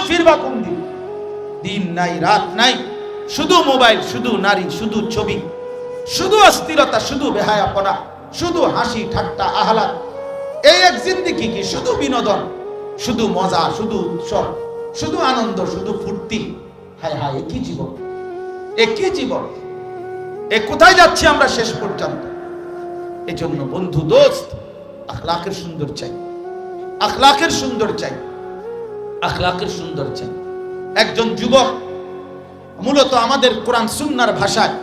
ফিরবা কোন দিন? দিন নাই রাত নাই, শুধু মোবাইল, শুধু নারী, শুধু ছবি, শুধু অস্থিরতা, শুধু বেহায়াপনা, শুধু হাসি ঠাট্টা আহ্লাদ। এই এক জিন্দেগি কি শুধু বিনোদন, শুধু মজা, শুধু উৎসব, শুধু আনন্দ, শুধু ফুর্তি। হায় হায়, একই জীবন, একই জীবন। এ কোথায় যাচ্ছি আমরা শেষ পর্যন্ত? এই জন্য বন্ধু দোস্ত, আখলাকের সুন্দর চাই, আখলাকের সুন্দর চাই, আখলাকের সুন্দর চাই। একজন যুবক, মূলত আমাদের কোরআন সুন্নাহর ভাষায়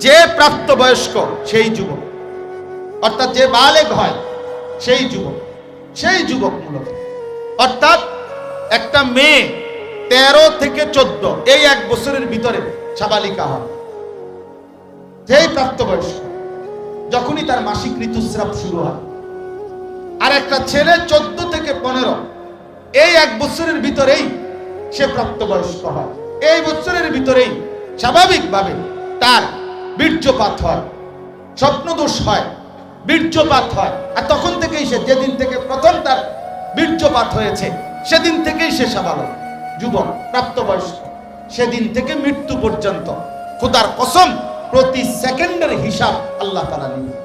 যে প্রাপ্তবয়স্ক সেই যুবক, অর্থাৎ যে বালেগ হয় সেই যুবক, সেই যুবক মূলত। অর্থাৎ একটা মেয়ে 13 থেকে 14 এই 1 বছরের ভিতরে সাবালিকা হয়, যেই প্রাপ্তবয়স্ক, যখনই তার মাসিক ঋতুস্রাব শুরু হয়। আর একটা ছেলে 14 থেকে 15 এই 1 বছরের ভিতরেই সে প্রাপ্তবয়স্ক হয়। এই বছরের ভিতরেই স্বাভাবিকভাবে তার বীর্যপাত হয়, স্বপ্নদোষ হয়, বীর্যপাত হয়। আর তখন থেকেই সে, যেদিন থেকে প্রথম তার বীর্যপাত হয়েছে সেদিন থেকেই সে সাবালক, যুবক, প্রাপ্তবয়স্ক। সেদিন থেকে মৃত্যু পর্যন্ত খোদার কসম প্রতি সেকেন্ডের হিসাব আল্লাহ তাআলা নেবেন।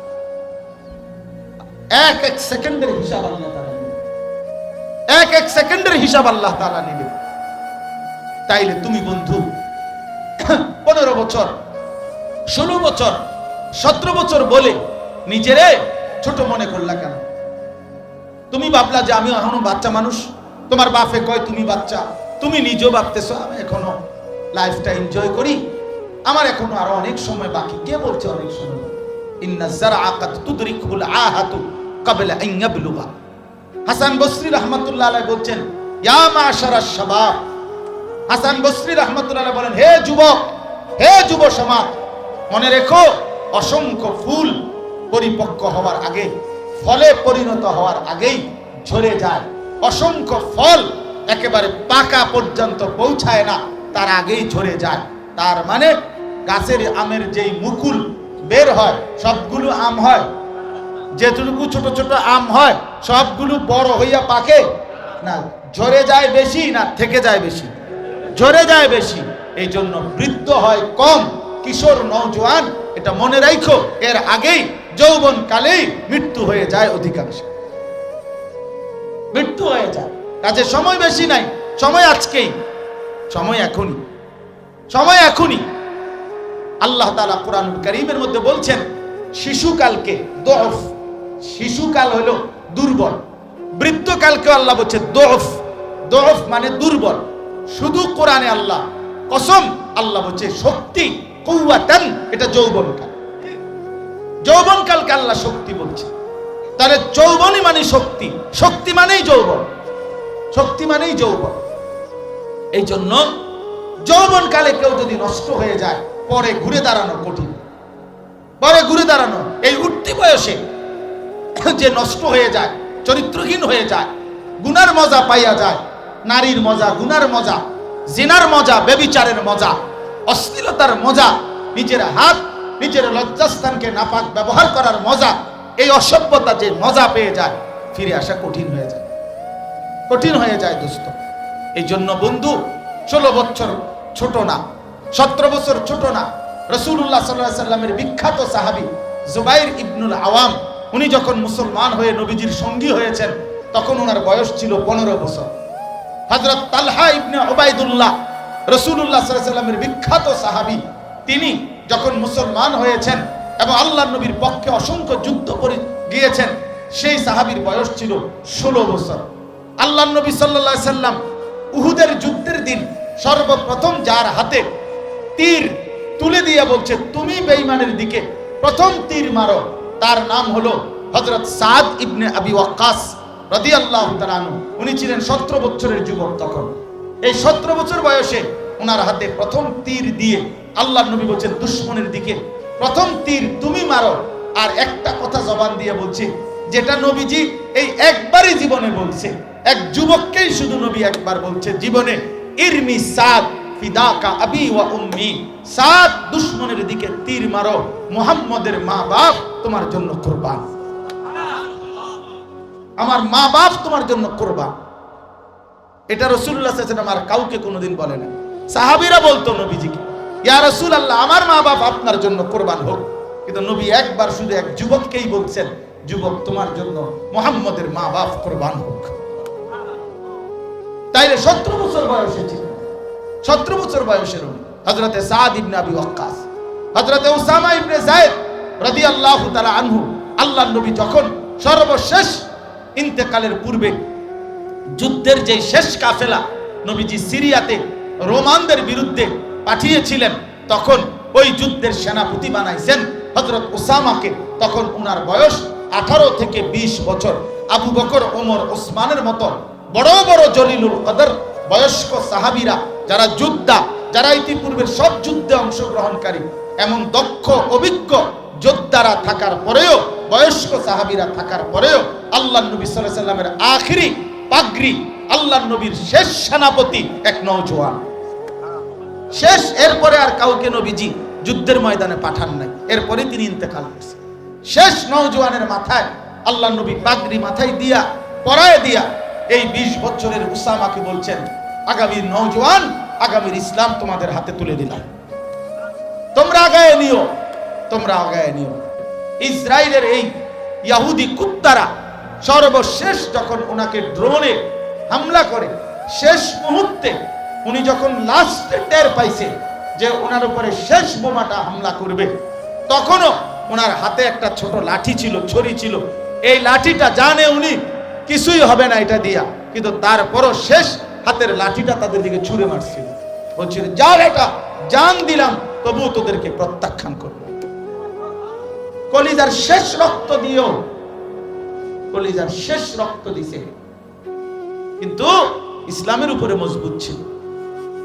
এক এক সেকেন্ডের হিসাব আল্লাহ তাআলা নেবেন, এক এক সেকেন্ডের হিসাব আল্লাহ তাআলা নেবেন। তাইলে তুমি বন্ধু 15 বছর, 16 বছর, 17 বছর বলে নিজেরে ছোট মনে করলা কেন? তুমি ভাবলা যে আমি এখনো বাচ্চা মানুষ। তোমার বাপে কয় তুমি বাচ্চা, তুমি নিজেও ভাবতেছো আমি এখনো লাইফটা এনজয় করি, আমার এখনো আরো অনেক সময় বাকি। কে বলছে অনেক সময়? ইন্না যারআ কাদ তুদরিকুল আহাতু ক্বাবলা আন ইয়াবলুগা। হাসান বসরি রাহমাতুল্লাহ আলাইহি বলছেন, ইয়া মাশারাশ শাবাব। হাসান বসরি রাহমাতুল্লাহ আলাইহি বলেন, হে যুবক, হে যুব সমাজ, মনে রেখো অসংখ্য ফুল পরিপক্ক হওয়ার আগে, ফলে পরিণত হওয়ার আগেই ঝরে যায়। অসংখ্য ফল একেবারে পাকা পর্যন্ত পৌঁছায় না, তার আগেই ঝরে যায়। তার মানে গাছের আমের যেই মুকুল বের হয় সবগুলো আম হয়, যেটুকু ছোট ছোট আম হয় সবগুলো বড় হইয়া পাকে না, ঝরে যায় বেশি না থেকে যায় বেশি? ঝরে যায় বেশি। এই জন্য বৃদ্ধ হয় কম, কিশোর নওজোয়ান এটা মনে রাখো, এর আগেই যৌবন কালেই মৃত্যু হয়ে যায়, অধিকাংশ মৃত্যু হয়ে যায়। কাজে সময় বেশি নাই, সময় আজকেই, সময় এখনই, সময় এখনই। আল্লাহ তাআলা কোরআনুল কারীমের মধ্যে বলছেন শিশুকালকে দফ, শিশুকাল হলো দুর্বল, বৃদ্ধকালকে আল্লাহ বলছে দফ, দফ মানে দুর্বল। শুধু কোরআনে আল্লাহ কসম, আল্লাহ বলছে শক্তি, কুওয়াতান, এটা যৌবনকাল। যৌবনকালকে আল্লাহ শক্তি বলছে। তাহলে যৌবনই মানে শক্তি, শক্তি মানেই যৌবন, শক্তি মানেই যৌবন। এই জন্য যৌবনকালে কেউ যদি নষ্ট হয়ে যায়, পরে ঘুরে দাঁড়ানো কঠিন, পরে ঘুরে দাঁড়ানো। এই উঠতি বয়সে যে নষ্ট হয়ে যায়, চরিত্রহীন হয়ে যায়, গুনার মজা পাইয়া যায়, নারীর মজা, গুনার মজা, জিনার মজা, ব্যভিচারের মজা, অশ্লীলতার মজা, নিজের হাত, নিজের লজ্জাস্থানকে নাপাক ব্যবহার করার মজা, এই অসভ্যতা যে মজা পেয়ে যায়, ফিরে আসা কঠিন হয়ে যায়, কঠিন হয়ে যায় দোস্ত। এই জন্য বন্ধু 16 বছর ছোট না, 17 বছর ছোট না। রাসূলুল্লাহ সাল্লাল্লাহু আলাইহি সাল্লামের বিখ্যাত সাহাবী জুবাইর ইবনুল আওয়াম, উনি যখন মুসলমান হয়ে নবীজির সঙ্গী হয়েছেন তখন ওনার বয়স ছিল 15 বছর। হযরত তালহা ইবনে উবাইদুল্লাহ, রাসূলুল্লাহ সাল্লাল্লাহু আলাইহি সাল্লামের বিখ্যাত সাহাবী, তিনি যখন মুসলমান হয়েছেন এবং আল্লাহর নবীর পক্ষে অসংখ্য যুদ্ধ করে গিয়েছেন, সেই সাহাবীর বয়স ছিল 16 বছর। আল্লাহর নবী সাল্লাল্লাহু আলাইহি সাল্লাম উহুদের যুদ্ধের দিন সর্বপ্রথম যার হাতে তীর তুলে দিয়ে বলছে তুমি বেঈমানের দিকে প্রথম তীর মারো, তার নাম হলো হযরত সাদ ইবনে আবি ওয়াক্কাস রাদিয়াল্লাহু তাআলা আনহু। উনি ছিলেন 17 বছরের যুবক তখন। এই 17 বছর বয়সে ওনার হাতে প্রথম তীর দিয়ে আল্লাহর নবী বলছেন দুশমনের দিকে প্রথম তীর তুমি মারো। আর একটা কথা জবান দিয়ে বলছে, যেটা নবীজি এই একবারই জীবনে বলছে, এক যুবককেই শুধু নবী একবার বলছে জীবনে, ইরমি সাদ ফিদাকা আবি ওয়া উম্মি, সাদ দুশমনের দিকে তীর মারো, মুহাম্মদের মা বাপ তোমার জন্য কুরবান, আমার মা বাপ তোমার জন্য কুরবান। এটা রাসূলুল্লাহ সাল্লাল্লাহু আলাইহি ওয়াসাল্লাম আর কাউকে কোনোদিন বলে না। সাহাবীরা বলতো নবীজিকে, ইয়া রাসূলুল্লাহ, আমার মা বাপ আপনার জন্য কুরবান হোক। কিন্তু নবী একবার শুধু এক যুবককেই বলছেন, যুবক, তোমার জন্য মুহাম্মদের মা বাপ কুরবান হোক। তাইলে 17 বছর বয়সে ছিল, 17 বছর বয়সের হযরতে সাদ ইবনে আবি ওয়াক্কাস, হযরতে উসামা ইবনে যায়েদ রাদিয়াল্লাহু তাআলা আনহু, আল্লাহর নবী যখন সর্বশেষ ইন্তেকালের পূর্বে যুদ্ধের যে শেষ কাফেলা নবীজি সিরিয়াতে রোমানদের বিরুদ্ধে পাঠিয়েছিলেন, তখন ওই যুদ্ধের সেনাপতি বানাইছেন হযরত উসামাকে। তখন ওনার বয়স 18 থেকে 20 বছর। আবু বকর, ওমর, ওসমানের মতো বড় বড় জলিলুল কদর বয়স্ক সাহাবীরা, যারা যোদ্ধা, যারা ইতিপূর্বের সব যুদ্ধে অংশগ্রহণকারী, এমন দক্ষ অভিজ্ঞ যোদ্ধারা থাকার পরেও, বয়স্ক সাহাবীরা থাকার পরেও আল্লাহর নবী সাল্লাল্লাহু আলাইহি সাল্লামের আখিরি পাগড়ি, আল্লাহর নবীর শেষ সেনাপতি এক নওজোয়ান, শেষ। এরপরে আর কাউকে নবীজি যুদ্ধের ময়দানে পাঠান নাই, এরপরে তিনি ইন্তেকাল করেছেন। শেষ নওজোয়ানের মাথায় আল্লাহর নবী পাগড়ি মাথায় দিয়া, পরায় দিয়া, এই 20 বছরের উসামাকে বলছেন, আগামীর নওজোয়ান, আগামীর ইসলাম তোমাদের হাতে তুলে দিলাম, তোমরা আগায় নিও, তোমরা আগায় নিও। ইসরায়েলের এই ইহুদি কুত্তারা সর্বশেষ যখন ওনাকে ড্রোনে হামলা করে, শেষ মুহূর্তে উনি যখন লাস্টে টের পাইছে যে ওনার উপরে শেষ বোমাটা হামলা করবে, তখনও ওনার হাতে একটা ছোট লাঠি ছিল, ছড়ি ছিল। এই লাঠিটা জানে উনি কিছুই হবে না এটা দিয়া, কিন্তু তারপরও শেষ হাতের লাঠিটা তাদের দিকে ছুঁড়ে মারছিল, বলছিল, যা এটা জান দিলাম, তবুও তোদেরকে প্রত্যাখ্যান করব। কলিজার শেষ রক্ত দিও, কলিজার শেষ রক্ত দিছে, কিন্তু ইসলামের উপরে মজবুত ছিল,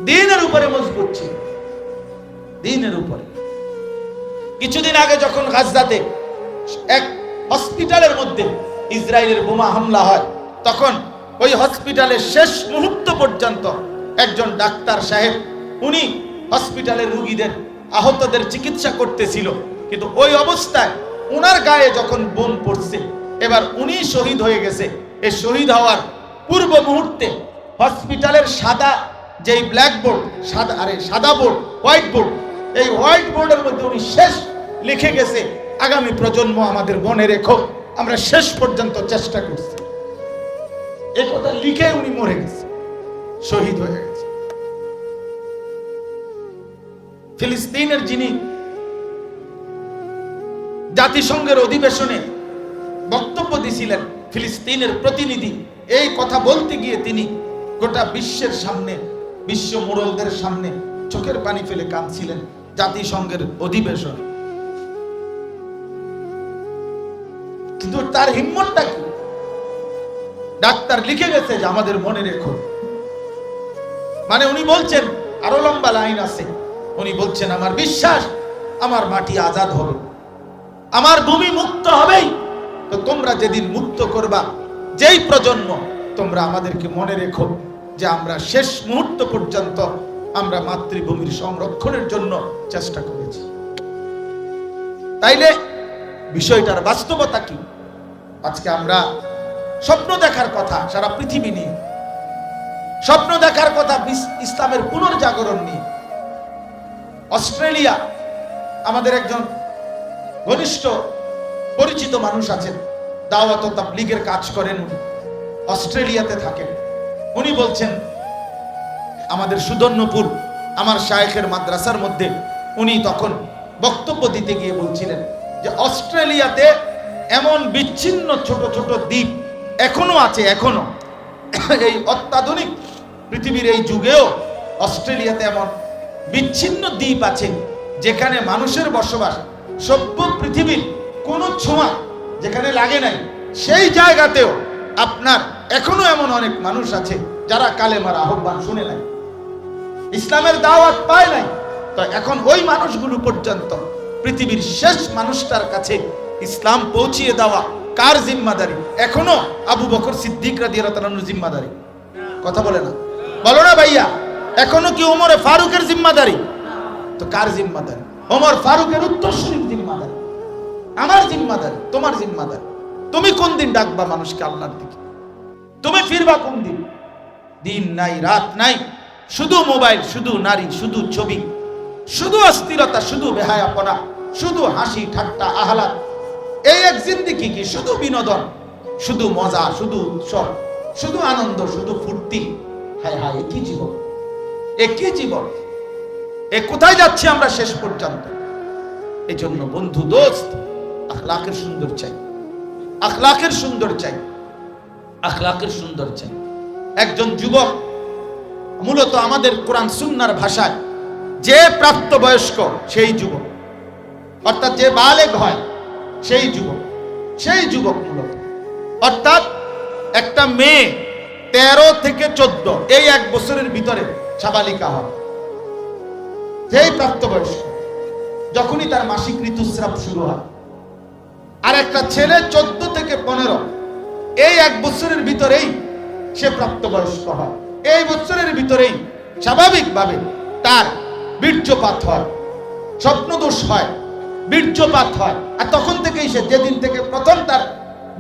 দ্বীনের উপরে মজবুত ছিল, দ্বীনের উপরে। কিছুদিন আগে যখন গাজাতে এক হসপিটালের মধ্যে ইসরায়েলের বোমা হামলা হয়, তখন ওই হসপিটালের শেষ মুহূর্ত পর্যন্ত একজন ডাক্তার সাহেব, উনি হসপিটালের রোগীদের, আহতদের চিকিৎসা করতেছিল, কিন্তু ওই অবস্থায় ওনার গায়ে যখন বোম পড়ছে, এবার উনি শহীদ হয়ে গেছে। এই শহীদ হওয়ার পূর্ব মুহূর্তে হসপিটালের সাদা যেই ব্ল্যাকবোর্ড, সাদা বোর্ড, হোয়াইট বোর্ড, এই হোয়াইট বোর্ডের মধ্যে উনি শেষ লিখে গেছে, আগামী প্রজন্ম আমাদের মনে রেখো, আমরা শেষ পর্যন্ত চেষ্টা করছি। এই কথা লিখে উনি মরে গেছে, শহীদ হয়ে গেছে। ফিলিস্তিনের যিনি জাতিসংঘের অধিবেশনে বক্তব্য দিয়েছিলেন, ফিলিস্তিনের প্রতিনিধি, এই কথা বলতে গিয়ে তিনি গোটা বিশ্বের সামনে, বিশ্ব মোড়লদের সামনে চোখের পানি ফেলে কাঁদছিলেন জাতিসংঘের অধিবেশন। কিন্তু তার হিম্মতটা কি? ডাক্তার লিখে গেছে যে আমাদের মনে রেখো, মানে উনি বলছেন, আরো লম্বা লাইন আছে, উনি বলছেন, আমার বিশ্বাস আমার মাটি আজাদ হবে, আমার ভূমি মুক্ত হবেই, তো তোমরা যেদিন মুক্ত করবা, যেই প্রজন্ম, তোমরা আমাদেরকে মনে রেখো যে আমরা শেষ মুহূর্ত পর্যন্ত আমরা মাতৃভূমির সংরক্ষণের জন্য চেষ্টা করেছি। তাইলে বিষয়টার বাস্তবতা কি? আজকে আমরা স্বপ্ন দেখার কথা, সারা পৃথিবী নিয়ে স্বপ্ন দেখার কথা, ইসলামের পুনর্জাগরণ নিয়ে। অস্ট্রেলিয়া, আমাদের একজন ঘনিষ্ঠ পরিচিত মানুষ আছেন, দাওয়াত ও তাবলীগের কাজ করেন, উনি অস্ট্রেলিয়াতে থাকেন। উনি বলছেন, আমাদের সুদর্ণপুর আমার শায়েখের মাদ্রাসার মধ্যে উনি তখন বক্তব্য দিতে গিয়ে বলছিলেন যে অস্ট্রেলিয়াতে এমন বিচ্ছিন্ন ছোট ছোট দ্বীপ এখনো আছে, এখনো এই অত্যাধুনিক পৃথিবীর এই যুগেও অস্ট্রেলিয়াতে এমন বিচ্ছিন্ন দ্বীপ আছে যেখানে মানুষের বসবাস সভ্য পৃথিবীর কোনো ছোঁয়া যেখানে লাগে নাই, সেই জায়গাতেও আপনার এখনো এমন অনেক মানুষ আছে যারা কালেমার আহ্বান শুনে নাই, ইসলামের দাওয়াত পায় নাই। তো এখন ওই মানুষগুলো পর্যন্ত, পৃথিবীর শেষ মানুষটার কাছে ইসলাম পৌঁছিয়ে দেওয়া কার জিম্মাদারি? এখনো আবু বকর সিদ্দিক রাদিয়াল্লাহু তাআলার জিম্মাদারি। কথা বলে না, বলো না ভাইয়া, এখনো কি ওমরে ফারুকের জিম্মাদারি? তো কার জিম্মাদারি? ওমর ফারুকের উত্তরসূরির জিম্মাদারি, আমার জিম্মাদারি, তোমার জিম্মাদারি। তুমি কোন দিন ডাকবা মানুষকে আল্লাহর দিকে? তুমি ফিরবা কোন দিন? দিন নাই রাত নাই, শুধু মোবাইল, শুধু নারী, শুধু ছবি, শুধু অস্থিরতা, শুধু বেহায়াপনা, শুধু হাসি ঠাট্টা আহ্লাদ। এই এক জিন্দেগি কি শুধু বিনোদন, শুধু মজা, শুধু উৎসব, শুধু আনন্দ, শুধু ফুর্তি। হায় হায়, একই জীবন, একই জীবন। এ কোথায় যাচ্ছি আমরা শেষ পর্যন্ত? এই জন্য বন্ধু দোস্ত, আখলাকের সুন্দর চাই, আখলাকের সুন্দর চাই, আখলাকের সুন্দর চাই। একজন যুবক, মূলত আমাদের কোরআন সুন্নাহর ভাষায় যে প্রাপ্তবয়স্ক সেই যুবক, অর্থাৎ যে বালেগ হয় সেই যুবক, সেই যুবক মূলত। অর্থাৎ একটা মেয়ে 13 থেকে 14 এই 1 বছরের ভিতরে সাবালিকা হয়, সেই প্রাপ্তবয়স্ক, যখনই তার মাসিক ঋতুস্রাব শুরু হয়। আর একটা ছেলে 14 থেকে 15 এই 1 বছরের ভিতরেই সে প্রাপ্তবয়স্ক হয়। এই বছরের ভিতরেই স্বাভাবিকভাবে তার বীর্যপাত হয়, স্বপ্নদোষ হয়, বীর্যপাত হয়। আর তখন থেকেই সে, যেদিন থেকে প্রথম তার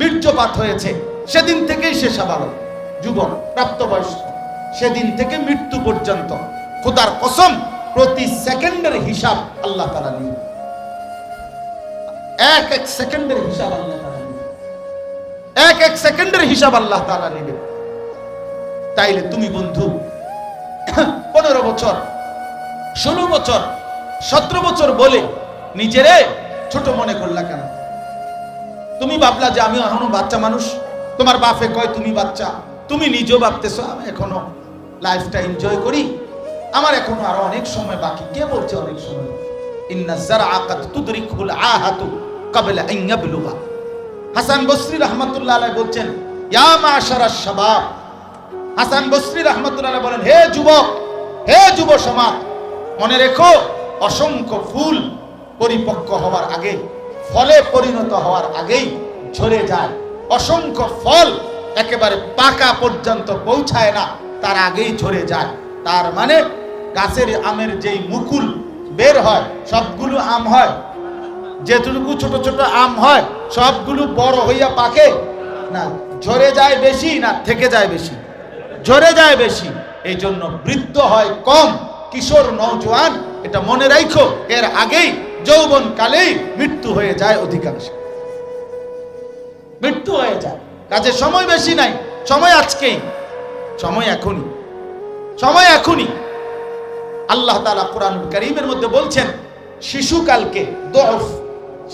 বীর্যপাত হয়েছে সেদিন থেকেই সে সাবালক, যুবক, প্রাপ্তবয়স্ক। সেদিন থেকে মৃত্যু পর্যন্ত খোদার কসম প্রতি সেকেন্ডের হিসাব আল্লাহ তাআলা নেন। এক এক সেকেন্ডের হিসাব আল্লাহ তাআলা নেন, এক এক সেকেন্ডের হিসাব আল্লাহ তাআলা নেবেন। তাইলে তুমি বন্ধু 15 বছর, 16 বছর, 17 বছর বলে নিজেরে ছোট মনে করলা কেন? তুমি ভাবলা যে আমি এখনো বাচ্চা মানুষ। তোমার বাপে কয় তুমি বাচ্চা, তুমি নিজেও ভাবতেছো আমি এখনো লাইফটা এনজয় করি, আমার এখনো আরো অনেক সময় বাকি। কে বলছে অনেক সময়? ইন্না যারআ কাদ তুদরিকুল আহাতু ক্বাবলা আন ইয়াবলুগা। হাসান বসরি রাহমাতুল্লাহ আলাইহি বলছেন, ইয়া মাশারাশ শাবাব। হাসান বসরি রাহমাতুল্লাহ আলাইহি বলেন, হে যুবক, হে যুব সমাজ, মনে রেখো অসংখ্য ফুল পরিপক্ক হওয়ার আগে, ফলে পরিণত হওয়ার আগেই ঝরে যায়। অসংখ্য ফল একেবারে পাকা পর্যন্ত পৌঁছায় না, তার আগেই ঝরে যায়। তার মানে গাছের আমের যেই মুকুল বের হয় সবগুলো আম হয়, যেটুকু ছোট ছোট আম হয় সবগুলো বড় হইয়া পাকে না, ঝরে যায় বেশি না থেকে যায় বেশি? ঝরে যায় বেশি। এই জন্য বৃদ্ধ হয় কম, কিশোর নওজোয়ান এটা মনে রাখো, এর আগেই যৌবন কালেই মৃত্যু হয়ে যায়, অধিকাংশ মৃত্যু হয়ে যায়। কাজে সময় বেশি নাই, সময় আজকেই, সময় এখনই, সময় এখনই। আল্লাহ তাআলা কোরআনুল কারীমের মধ্যে বলছেন শিশুকালকে দুফ,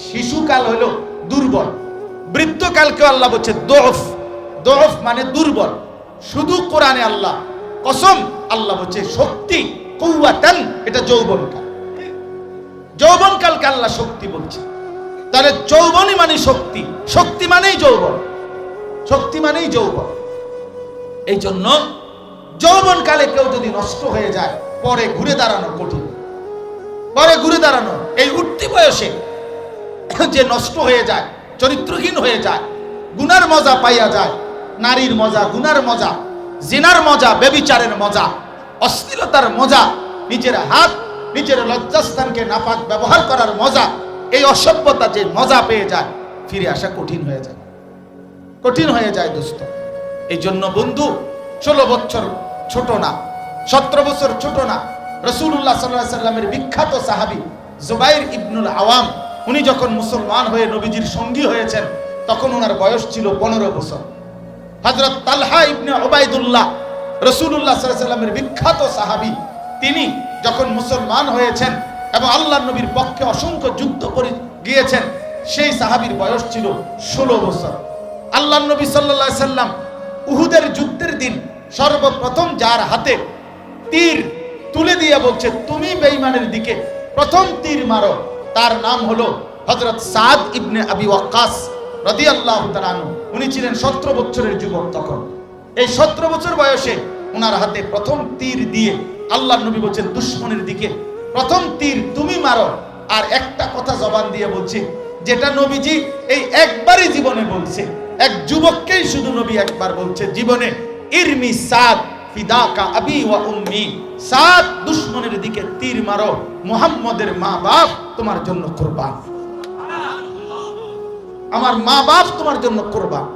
শিশুকাল হলো দুর্বল, বৃদ্ধকালকে আল্লাহ বলছে দুফ, দুফ মানে দুর্বল। শুধু কোরআনে আল্লাহ কসম, আল্লাহ বলছে শক্তি, কুওয়াতান, এটা যৌবনকাল, যৌবনকালকে আল্লাহ শক্তি বলছে। তাহলে যৌবনই মানে শক্তি, শক্তি মানেই যৌবন, শক্তি মানেই যৌবন। এই জন্য যৌবনকালে কেউ যদি নষ্ট হয়ে যায় পরে ঘুরে দাঁড়ানো কঠিন, পরে ঘুরে দাঁড়ানো। এই উঠতি বয়সে যে নষ্ট হয়ে যায়, চরিত্রহীন হয়ে যায়, গুনার মজা পাইয়া যায়, নারীর মজা, গুনার মজা, জিনার মজা, ব্যভিচারের মজা, অশ্লীলতার মজা, নিজের হাত, নিজের লজ্জাস্থানকে নাপাক ব্যবহার করার মজা, এই অসভ্যতা যে মজা পেয়ে যায়, ফিরে আসা কঠিন হয়ে যায়, কঠিন হয়ে যায় দোস্ত। এই জন্য বন্ধু 16 বছর ছোট না, 17 বছর ছোট না। রাসূলুল্লাহ সাল্লাল্লাহু আলাইহি সাল্লামের বিখ্যাত সাহাবী জুবাইর ইবনুল আওয়াম, উনি যখন মুসলমান হয়ে নবীজির সঙ্গী হয়েছেন তখন ওনার বয়স ছিল 15 বছর। হযরত তালহা ইবনে উবাইদুল্লাহ, রাসূলুল্লাহ সাল্লাল্লাহু আলাইহি সাল্লামের বিখ্যাত সাহাবী, তিনি যখন মুসলমান হয়েছেন এবং আল্লাহর নবীর পক্ষে অসংখ্য যুদ্ধ করে গিয়েছেন, সেই সাহাবীর বয়স ছিল 16 বছর। আল্লাহর নবী সাল্লাল্লাহু আলাইহি সাল্লাম উহুদের যুদ্ধের দিন সর্বপ্রথম যার হাতে তীর তুলে দিয়ে বলছে তুমি বেঈমানের দিকে প্রথম তীর মারো, তার নাম হলো হযরত সাদ ইবনে আবি ওয়াক্কাস রাদিয়াল্লাহু তাআলা আনহু। উনি ছিলেন 17 বছরের যুবক তখন। এই 17 বছর বয়সে ওনার হাতে প্রথম তীর দিয়ে আল্লাহর নবী বলছেন দুশমনের দিকে প্রথম তীর তুমি মারো। আর একটা কথা জবান দিয়ে বলছে, যেটা নবীজি এই একবারই জীবনে বলছে, এক যুবককেই শুধু নবী একবার বলছে জীবনে, ইরমি সাদ ফিদাকা আবি ওয়া উম্মি, সাদ দুশমনের দিকে তীর মারো, মুহাম্মদের মা বাপ তোমার জন্য কুরবান, আমার মা বাপ তোমার জন্য কুরবান।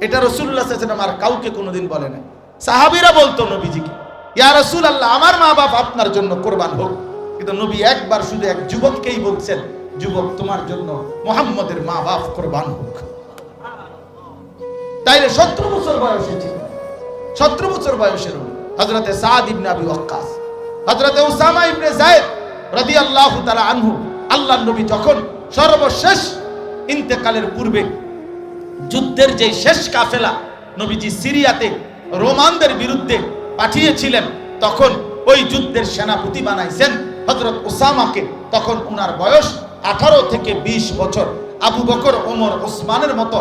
এটা রাসূলুল্লাহ সাল্লাল্লাহু আলাইহি ওয়াসাল্লাম আর কাউকে কোনোদিন বলে না। সাহাবীরা বলতো নবীজিকে, ইয়া রাসূলুল্লাহ, আমার মা বাপ আপনার জন্য কোরবান হোক। কিন্তু নবী একবার শুধু এক যুবককেই বলছেন, যুবক, তোমার জন্য মুহাম্মদের মা বাপ কোরবান হোক। তাইলে 17 বছর বয়সে ছিল, 17 বছর বয়সের হযরতে সাদ ইবনে আবি ওয়াক্কাস, হযরতে উসামা ইবনে যায়েদ রাদিয়াল্লাহু তাআলা আনহু, আল্লাহর নবী যখন সর্বশেষ ইন্তেকালের পূর্বে যুদ্ধের যে শেষ কাফেলা নবীজি সিরিয়াতে রোমানদের বিরুদ্ধে পাঠিয়েছিলেন, তখন ওই যুদ্ধের সেনাপতি বানাইছেন হযরত উসামাকে। তখন উনার বয়স 18 থেকে 20 বছর। আবু বকর, ওমর, ওসমানের মতো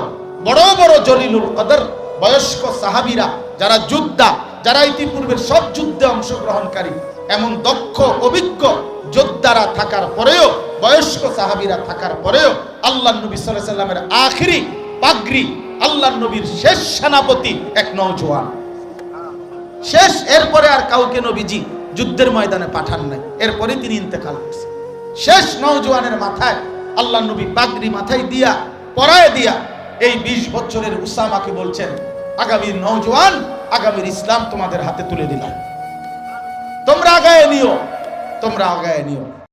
বড় বড় জলিলুল কদর বয়স্ক সাহাবীরা, যারা যোদ্ধা, যারা ইতিপূর্বে সব যুদ্ধে অংশগ্রহণকারী, এমন দক্ষ অভিজ্ঞ যোদ্ধারা থাকার পরেও, বয়স্ক সাহাবীরা থাকার পরেও আল্লাহর নবী সাল্লাল্লাহু আলাইহি সাল্লামের আখিরি পাগড়ি, আল্লাহর নবীর শেষ সেনাপতি এক নওজোয়ান, শেষ। এরপরে আর কাউকে নবীজি যুদ্ধের ময়দানে পাঠান নাই, এরপরে তিনি ইন্তেকাল করছেন। শেষ নওজোয়ানের মাথায় আল্লাহর নবী পাগড়ি মাথায় দিয়া, পরায় দিয়া, এই 20 বছরের উসামাকে বলছেন, আগামীর নওজোয়ান, আগামীর ইসলাম তোমাদের হাতে তুলে দিলাম, তোমরা আগায় নিও, তোমরা আগায় নিও।